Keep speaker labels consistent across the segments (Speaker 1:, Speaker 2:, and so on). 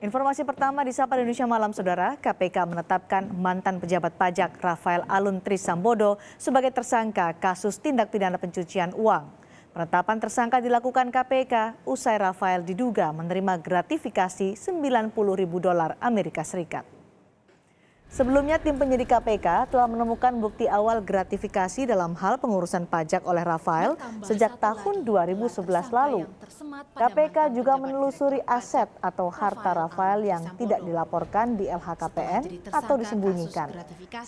Speaker 1: Informasi pertama di Sapa Indonesia Malam, Saudara. KPK menetapkan mantan pejabat pajak Rafael Alun Trisambodo sebagai tersangka kasus tindak pidana pencucian uang. Penetapan tersangka dilakukan KPK usai Rafael diduga menerima gratifikasi $90.000 Amerika Serikat. Sebelumnya, tim penyidik KPK telah menemukan bukti awal gratifikasi dalam hal pengurusan pajak oleh Rafael sejak tahun 2011 lalu. KPK juga menelusuri aset atau harta Rafael yang tidak dilaporkan di LHKPN atau disembunyikan.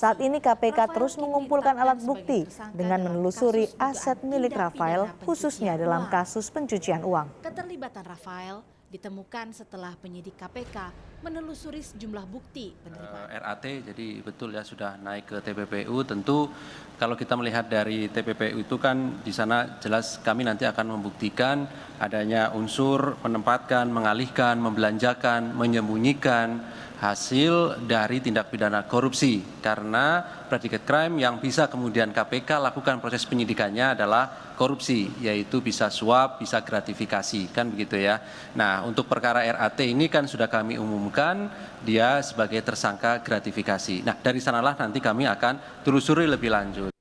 Speaker 1: Saat ini KPK terus mengumpulkan alat bukti dengan menelusuri aset milik Rafael, khususnya dalam kasus pencucian uang.
Speaker 2: Keterlibatan Rafael ditemukan setelah penyidik KPK menelusuri sejumlah bukti penerimaan.
Speaker 3: RAT, jadi betul ya sudah naik ke TPPU. Tentu kalau kita melihat dari TPPU itu kan di sana jelas kami nanti akan membuktikan adanya unsur menempatkan, mengalihkan, membelanjakan, menyembunyikan hasil dari tindak pidana korupsi. Karena predicate crime yang bisa kemudian KPK lakukan proses penyidikannya adalah korupsi, yaitu bisa suap, bisa gratifikasi, kan begitu ya. Nah, untuk perkara RAT ini kan sudah kami umumkan dia sebagai tersangka gratifikasi. Nah, dari sanalah nanti kami akan telusuri lebih lanjut.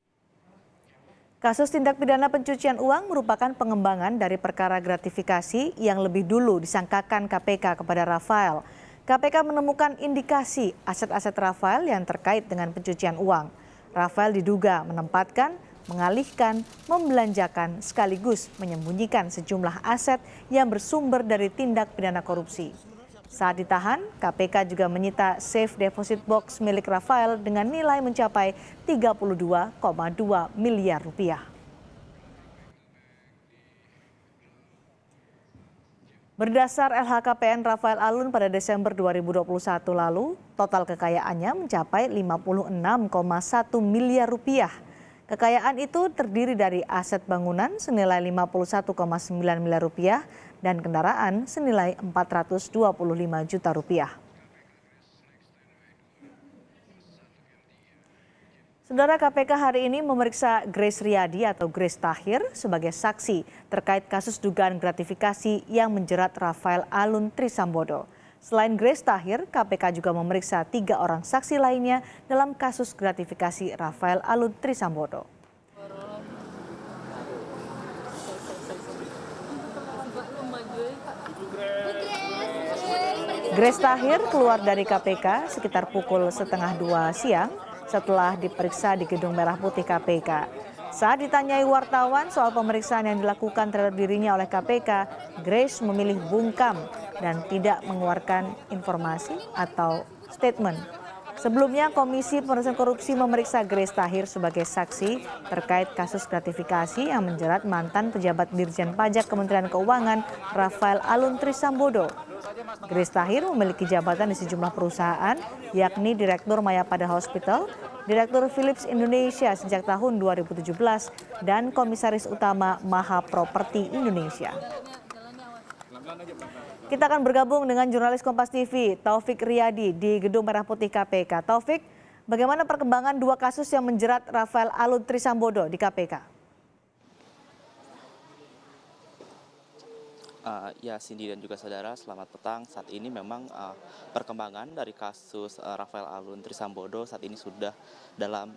Speaker 1: Kasus tindak pidana pencucian uang merupakan pengembangan dari perkara gratifikasi yang lebih dulu disangkakan KPK kepada Rafael. KPK menemukan indikasi aset-aset Rafael yang terkait dengan pencucian uang. Rafael diduga menempatkan, mengalihkan, membelanjakan sekaligus menyembunyikan sejumlah aset yang bersumber dari tindak pidana korupsi. Saat ditahan, KPK juga menyita safe deposit box milik Rafael dengan nilai mencapai 32,2 miliar rupiah. Berdasar LHKPN Rafael Alun pada Desember 2021 lalu, total kekayaannya mencapai 56,1 miliar rupiah. Kekayaan itu terdiri dari aset bangunan senilai 51,9 miliar rupiah dan kendaraan senilai 425 juta rupiah. Saudara, KPK hari ini memeriksa Grace Riyadi atau Grace Tahir sebagai saksi terkait kasus dugaan gratifikasi yang menjerat Rafael Alun Trisambodo. Selain Grace Tahir, KPK juga memeriksa 3 orang saksi lainnya dalam kasus gratifikasi Rafael Alun Trisambodo. Grace Tahir keluar dari KPK sekitar pukul 1:30 siang setelah diperiksa di Gedung Merah Putih KPK. Saat ditanyai wartawan soal pemeriksaan yang dilakukan terhadap dirinya oleh KPK, Grace memilih bungkam dan tidak mengeluarkan informasi atau statement. Sebelumnya, Komisi Pemberantasan Korupsi memeriksa Grace Tahir sebagai saksi terkait kasus gratifikasi yang menjerat mantan pejabat Dirjen Pajak Kementerian Keuangan Rafael Alun Trisambodo. Grace Tahir memiliki jabatan di sejumlah perusahaan, yakni Direktur Mayapada Hospital, Direktur Philips Indonesia sejak tahun 2017, dan Komisaris Utama Maha Properti Indonesia. Kita akan bergabung dengan jurnalis Kompas TV, Taufik Riyadi di Gedung Merah Putih KPK. Taufik, bagaimana perkembangan 2 kasus yang menjerat Rafael Alun Trisambodo di KPK?
Speaker 4: Ya, Cindy dan juga saudara, selamat petang. Saat ini memang perkembangan dari kasus Rafael Alun Trisambodo saat ini sudah dalam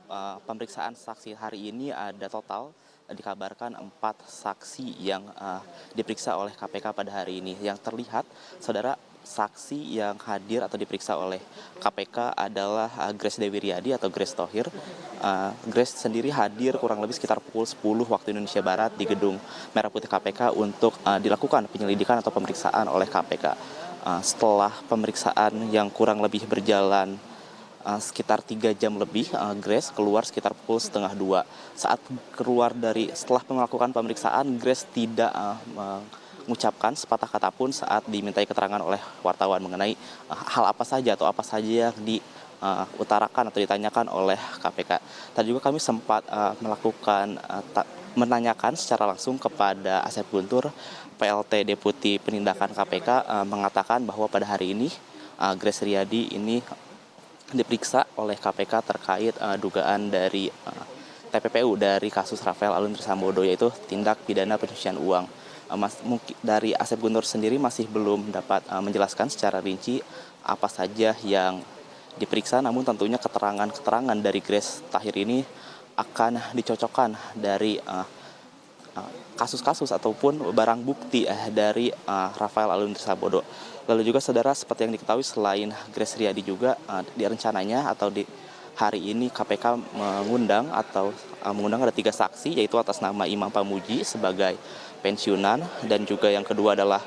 Speaker 4: pemeriksaan saksi. Hari ini ada total dikabarkan 4 saksi yang diperiksa oleh KPK pada hari ini. Yang terlihat, saudara, saksi yang hadir atau diperiksa oleh KPK adalah Grace Dewi Riyadi atau Grace Tahir. Grace sendiri hadir kurang lebih sekitar pukul 10 waktu Indonesia Barat di Gedung Merah Putih KPK untuk dilakukan penyelidikan atau pemeriksaan oleh KPK. Setelah pemeriksaan yang kurang lebih berjalan sekitar 3 jam lebih, Grace keluar sekitar pukul 1:30. Saat keluar setelah melakukan pemeriksaan, Grace tidak mengucapkan sepatah kata pun saat dimintai keterangan oleh wartawan mengenai hal apa saja atau apa saja yang diutarakan atau ditanyakan oleh KPK. Tadi juga kami sempat menanyakan secara langsung kepada Asep Guntur, PLT Deputi Penindakan KPK, mengatakan bahwa pada hari ini Grace Riyadi ini diperiksa oleh KPK terkait dugaan dari TPPU dari kasus Rafael Alun Trisambodo, yaitu tindak pidana pencucian uang. mungkin dari Asep Guntur sendiri masih belum dapat menjelaskan secara rinci apa saja yang diperiksa, namun tentunya keterangan-keterangan dari Grace Tahir ini akan dicocokkan dari kasus-kasus ataupun barang bukti dari Rafael Alun Trisambodo. Lalu juga saudara, seperti yang diketahui selain Grace Riyadi juga di rencananya atau di hari ini KPK mengundang ada 3 saksi, yaitu atas nama Imam Pamuji sebagai pensiunan, dan juga yang kedua adalah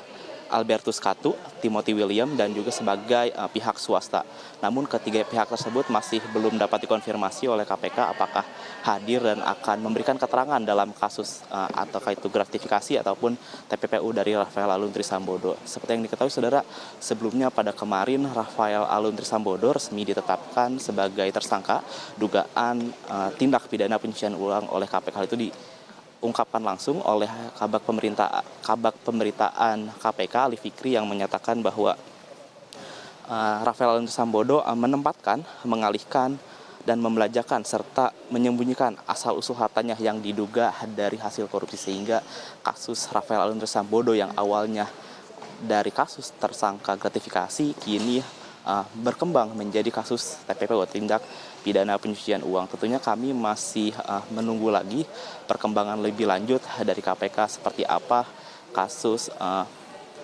Speaker 4: Albertus Katu, Timothy William, dan juga sebagai pihak swasta. Namun ketiga pihak tersebut masih belum dapat dikonfirmasi oleh KPK apakah hadir dan akan memberikan keterangan dalam kasus ataukah itu gratifikasi ataupun TPPU dari Rafael Alun Trisambodo. Seperti yang diketahui saudara, sebelumnya pada kemarin Rafael Alun Trisambodo resmi ditetapkan sebagai tersangka dugaan tindak pidana pencucian uang oleh KPK. Hal itu diungkapkan langsung oleh Kabag Pemberitaan KPK Ali Fikri yang menyatakan bahwa Rafael Alun Trisambodo menempatkan, mengalihkan, dan membelanjakan serta menyembunyikan asal-usul hartanya yang diduga dari hasil korupsi, sehingga kasus Rafael Alun Trisambodo yang awalnya dari kasus tersangka gratifikasi kini berkembang menjadi kasus TPPU, tindak pidana pencucian uang. Tentunya kami masih menunggu lagi perkembangan lebih lanjut dari KPK seperti apa kasus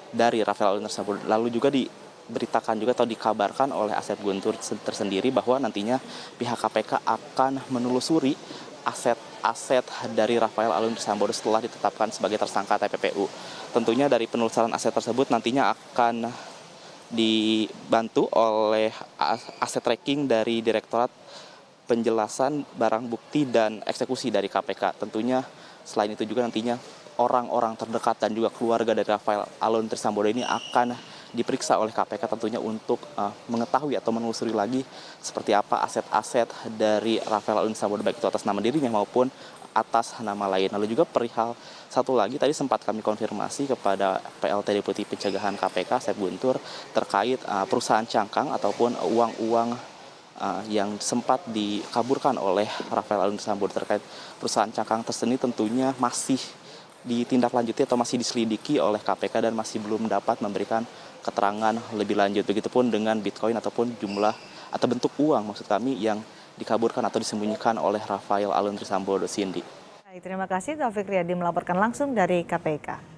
Speaker 4: dari Rafael Alun Trisambodo. Lalu juga diberitakan juga atau dikabarkan oleh Asep Guntur tersendiri bahwa nantinya pihak KPK akan menelusuri aset-aset dari Rafael Alun Trisambodo setelah ditetapkan sebagai tersangka TPPU. Tentunya dari penelusuran aset tersebut nantinya akan dibantu oleh aset tracking dari Direktorat Penjelasan Barang Bukti dan Eksekusi dari KPK. Tentunya selain itu juga nantinya orang-orang terdekat dan juga keluarga dari Rafael Alun Trisambodo ini akan diperiksa oleh KPK tentunya untuk mengetahui atau menelusuri lagi seperti apa aset-aset dari Rafael Alun Trisambodo, baik itu atas nama dirinya maupun atas nama lain. Lalu juga perihal satu lagi, tadi sempat kami konfirmasi kepada PLT Deputi Pencegahan KPK Asep Guntur terkait perusahaan cangkang ataupun uang-uang yang sempat dikaburkan oleh Rafael Alun Trisambodo. Terkait perusahaan cangkang tersebut tentunya masih ditindaklanjuti atau masih diselidiki oleh KPK dan masih belum dapat memberikan keterangan lebih lanjut. Begitupun dengan Bitcoin ataupun jumlah atau bentuk uang maksud kami yang dikaburkan atau disembunyikan oleh Rafael Alun Trisambodo. Cindy.
Speaker 1: Terima kasih Taufik Riyadi melaporkan langsung dari KPK.